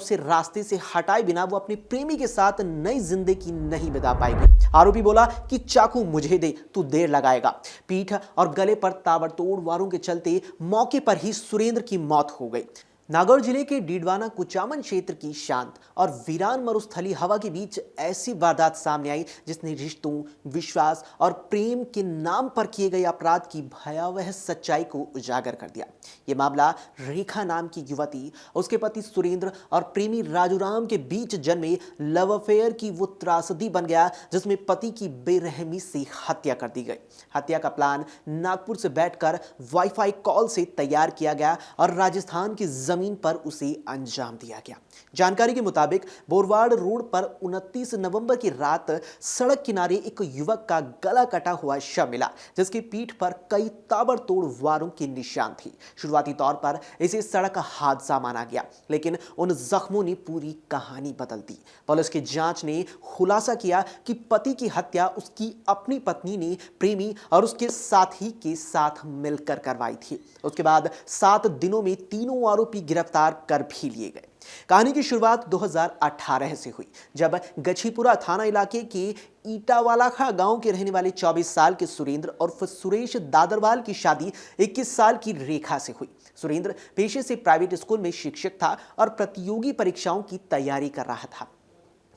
उसे रास्ते से हटाए बिना वो अपने प्रेमी के साथ नई जिंदगी नहीं बिता पाएगी। आरोपी बोला कि चाकू मुझे दे, तू देर लगाएगा। पीठ और गले पर ताबड़तोड़ वारों के चलते मौके पर ही सुरेंद्र की मौत हो गई। नागौर जिले के डीडवाना कुचामन क्षेत्र की शांत और वीरान मरुस्थली हवा के बीच ऐसी वारदात सामने आई जिसने रिश्तों, विश्वास और प्रेम के नाम पर किए गए अपराध की भयावह सच्चाई को उजागर कर दिया। यह मामला रेखा नाम की युवती, उसके पति सुरेंद्र और प्रेमी राजूराम के बीच जन्मे लव अफेयर की वो त्रासदी बन गया जिसमें पति की बेरहमी से हत्या कर दी गई। हत्या का प्लान नागपुर से बैठकर वाईफाई कॉल से तैयार किया गया और राजस्थान की जमीन पर उसे अंजाम दिया गया। जानकारी के मुताबिक बोरवाड़ रोड पर 29 नवंबर की रात सड़क किनारे एक युवक का गला कटा हुआ शव मिला जिसकी पीठ पर कई ताबड़तोड़ वारों के निशान थे। शुरुआती तौर पर इसे सड़क हादसा माना गया, लेकिन उन जख्मों ने पूरी कहानी बदल दी। पुलिस की जांच ने खुलासा किया कि पति की हत्या उसकी अपनी पत्नी ने प्रेमी और उसके साथी के साथ मिलकर करवाई थी। उसके बाद 7 दिनों में तीनों आरोपी गिरफ्तार कर भी लिए गए। कहानी की शुरुआत 2018 से हुई जब गछीपुरा थाना इलाके के ईटावालाखा गांव के रहने वाले 24 साल के सुरेंद्र और सुरेश दादरवाल की शादी 21 साल की रेखा से हुई। सुरेंद्र पेशे से प्राइवेट स्कूल में शिक्षक था और प्रतियोगी परीक्षाओं की तैयारी कर रहा था।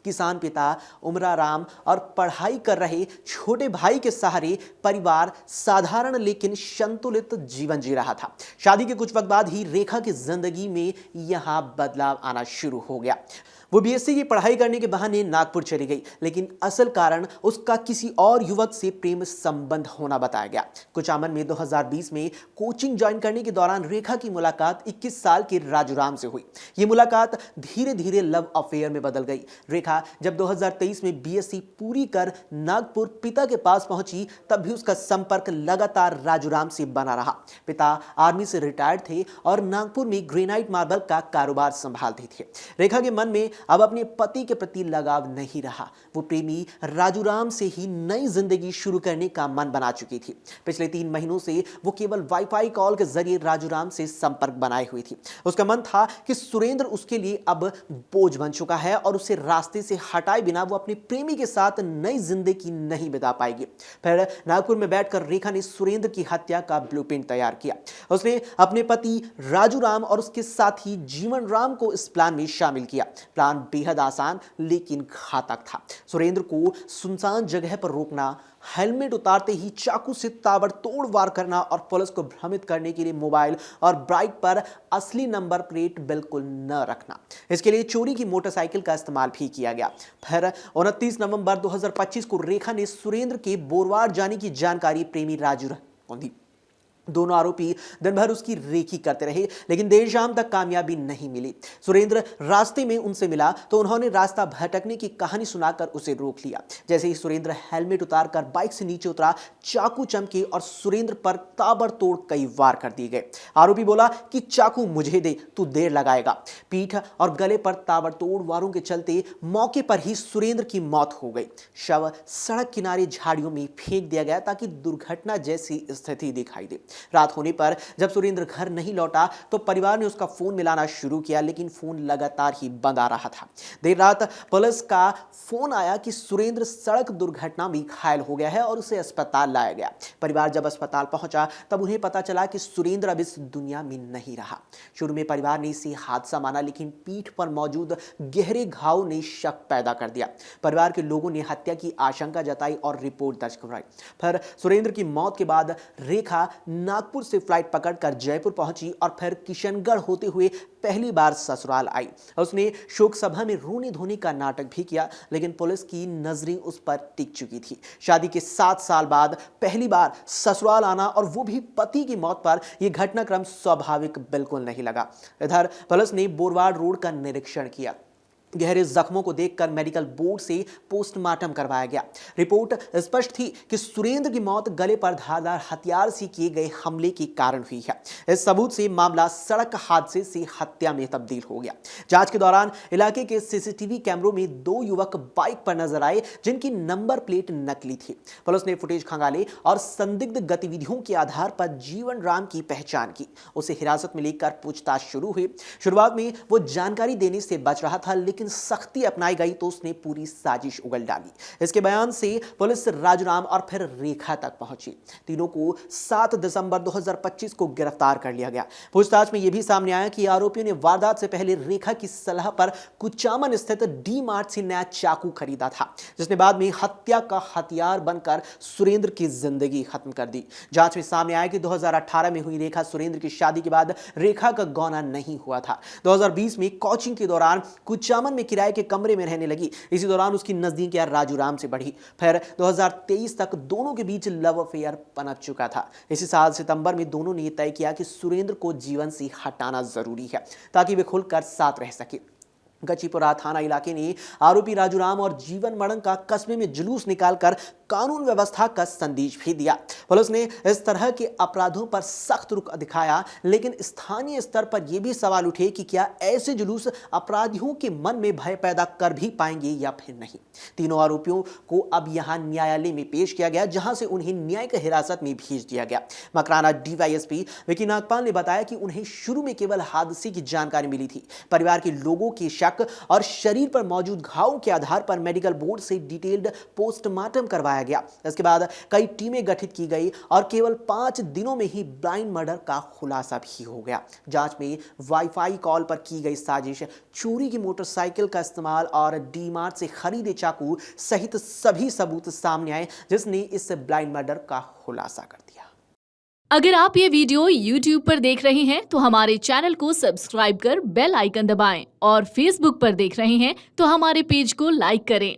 किसान पिता उमराराम और पढ़ाई कर रहे छोटे भाई के सहारे परिवार साधारण लेकिन संतुलित जीवन जी रहा था। शादी के कुछ वक्त बाद ही रेखा की जिंदगी में यहां बदलाव आना शुरू हो गया। वो बीएससी की पढ़ाई करने के बहाने नागपुर चली गई, लेकिन असल कारण उसका किसी और युवक से प्रेम संबंध होना बताया गया। कुचामन में 2020 में कोचिंग ज्वाइन करने के दौरान रेखा की मुलाकात 21 साल के राजूराम से हुई। ये मुलाकात धीरे धीरे लव अफेयर में बदल गई। रेखा जब 2023 में बीएससी पूरी कर नागपुर पिता के पास पहुंची तब भी उसका संपर्क लगातार राजूराम से बना रहा। पिता आर्मी से रिटायर्ड थे और नागपुर में ग्रेनाइट मार्बल का कारोबार संभालते थे। रेखा के मन में अब अपने पति के प्रति लगाव नहीं रहा। वो प्रेमी राजूराम से ही नई जिंदगी शुरू करने का मन बना चुकी थी। पिछले 3 महीनों से वो केवल वाईफाई कॉल के जरिए राजूराम से संपर्क बनाए हुई थी। उसका मन था कि सुरेंद्र उसके लिए अब बोझ बन चुका है और उसे रास्ते से हटाए बिना वो अपने प्रेमी के साथ नई जिंदगी नहीं बिता पाएगी। फिर नागपुर में बैठकर रेखा ने सुरेंद्र की हत्या का ब्लूप्रिंट तैयार किया। उसने अपने पति राजूराम और उसके साथी जीवन राम को इस प्लान में शामिल किया। प्लान बेहद आसान लेकिन घातक था। सुरेंद्र को सुनसान जगह पर रोकना, हेलमेट उतारते ही चाकू से ताबड़तोड़ वार करना और पुलिस को भ्रमित करने के लिए मोबाइल और बाइक पर असली नंबर प्लेट बिल्कुल न रखना। इसके लिए चोरी की मोटरसाइकिल का इस्तेमाल भी किया गया। फिर 29 नवंबर 2025 को रेखा ने सुरेंद्र के बोरवाड़ जाने की जानकारी प्रेमी राजू को दी। दोनों आरोपी दिन भर उसकी रेकी करते रहे, लेकिन देर शाम तक कामयाबी नहीं मिली। सुरेंद्र रास्ते में उनसे मिला तो उन्होंने रास्ता भटकने की कहानी सुनाकर उसे रोक लिया। जैसे ही सुरेंद्र हेलमेट उतारकर बाइक से नीचे उतरा, चाकू चमके और सुरेंद्र पर ताबड़तोड़ कई वार कर दिए गए। आरोपी बोला कि चाकू मुझे दे, तू देर लगाएगा। पीठ और गले पर ताबड़तोड़ वारों के चलते मौके पर ही सुरेंद्र की मौत हो गई। शव सड़क किनारे झाड़ियों में फेंक दिया गया ताकि दुर्घटना जैसी स्थिति दिखाई दे। रात होने पर जब सुरेंद्र घर नहीं लौटा तो परिवार ने उसका फोन मिलाना शुरू किया, लेकिन फोन लगातार ही बंद आ रहा था। देर रात पुलिस का फोन आया कि सुरेंद्र सड़क दुर्घटना में घायल हो गया है और उसे अस्पताल लाया गया। परिवार जब अस्पताल पहुंचा तब उन्हें पता चला कि सुरेंद्र अब इस दुनिया में नहीं रहा। शुरू में परिवार ने इसे हादसा माना, लेकिन पीठ पर मौजूद गहरे घाव ने शक पैदा कर दिया। परिवार के लोगों ने हत्या की आशंका जताई और रिपोर्ट दर्ज करवाई। फिर सुरेंद्र की मौत के बाद रेखा नागपुर से फ्लाइट पकड़कर जयपुर पहुंची और फिर किशनगढ़ होते हुए पहली बार ससुराल आई। उसने शोक सभा में रोने धोने का नाटक भी किया, लेकिन पुलिस की नजरें उस पर टिक चुकी थी। शादी के 7 साल बाद पहली बार ससुराल आना और वो भी पति की मौत पर यह घटनाक्रम स्वाभाविक बिल्कुल नहीं लगा। इधर पुलिस ने बोरवाड़ रोड का निरीक्षण किया। गहरे जख्मों को देखकर मेडिकल बोर्ड से पोस्टमार्टम करवाया गया। रिपोर्ट स्पष्ट थी कि सुरेंद्र की मौत गले पर धारदार हथियार से किए गए हमले के कारण हुई है। इस सबूत से मामला सड़क हादसे से हत्या में तब्दील हो गया। जांच के दौरान इलाके के सीसीटीवी कैमरों में 2 युवक बाइक पर नजर आए जिनकी नंबर प्लेट नकली थी। पुलिस ने फुटेज खंगाले और संदिग्ध गतिविधियों के आधार पर जीवन राम की पहचान की। उसे हिरासत में लेकर पूछताछ शुरू हुई। शुरुआत में वो जानकारी देने से बच रहा था, लेकिन सख्ती अपनाई गई तो उसने पूरी साजिश उगल डाली। इसके बयान से पुलिस राजूराम और फिर रेखा तक पहुंची। तीनों को 7 दिसंबर 2025 को गिरफ्तार कर लिया गया। पूछताछ में यह भी सामने आया कि आरोपियों ने वारदात से पहले रेखा की सलाह पर कुचामन स्थित डी मार्ट से नया चाकू खरीदा था, जिसने बाद में हत्या का हथियार बनकर सुरेंद्र की जिंदगी खत्म कर दी। जांच में सामने आया कि 2018 में हुई रेखा सुरेंद्र की शादी के बाद रेखा का गौना नहीं हुआ था। 2020 में कोचिंग के दौरान कुचामन में किराए के कमरे में रहने लगी। इसी दौरान उसकी नजदीकियां राजूराम से बढ़ी। फिर 2023 तक दोनों के बीच लव अफेयर पनप चुका था। इसी साल सितंबर में दोनों ने तय किया कि सुरेंद्र को जीवन से हटाना जरूरी है ताकि वे खुलकर साथ रह सके। गचीपुरा थाना इलाके ने आरोपी राजूराम और जीवन मरण का कस्बे में जुलूस निकालकर कानून व्यवस्था का संदेश भी दिया। पुलिस ने इस तरह के अपराधों पर सख्त रुख दिखाया, लेकिन स्थानीय स्तर पर यह भी सवाल उठे कि क्या ऐसे जुलूस अपराधियों के मन में भय पैदा कर भी पाएंगे या फिर नहीं। तीनों आरोपियों को अब यहां न्यायालय में पेश किया गया, जहां से उन्हें न्यायिक हिरासत में भेज दिया गया। मकराना डीवाईएसपी विकी नागपाल ने बताया कि उन्हें शुरू में केवल हादसे की जानकारी मिली थी। परिवार के लोगों के शक और शरीर पर मौजूद घावों के आधार पर मेडिकल बोर्ड से डिटेल्ड पोस्टमार्टम करवाया गया। इसके बाद कई टीमें गठित की गई और केवल 5 दिनों में ही ब्लाइंड मर्डर का खुलासा भी हो गया। जांच में वाईफाई कॉल पर की गई साजिश, चोरी की मोटरसाइकिल का इस्तेमाल और डी मार्ट से खरीदे चाकू सहित सभी सबूत सामने आए, जिसने इस ब्लाइंड मर्डर का खुलासा कर दिया। अगर आप ये वीडियो YouTube पर देख रहे हैं तो हमारे चैनल को सब्सक्राइब कर बेल आइकन दबाएं और Facebook पर देख रहे हैं तो हमारे पेज को लाइक करें।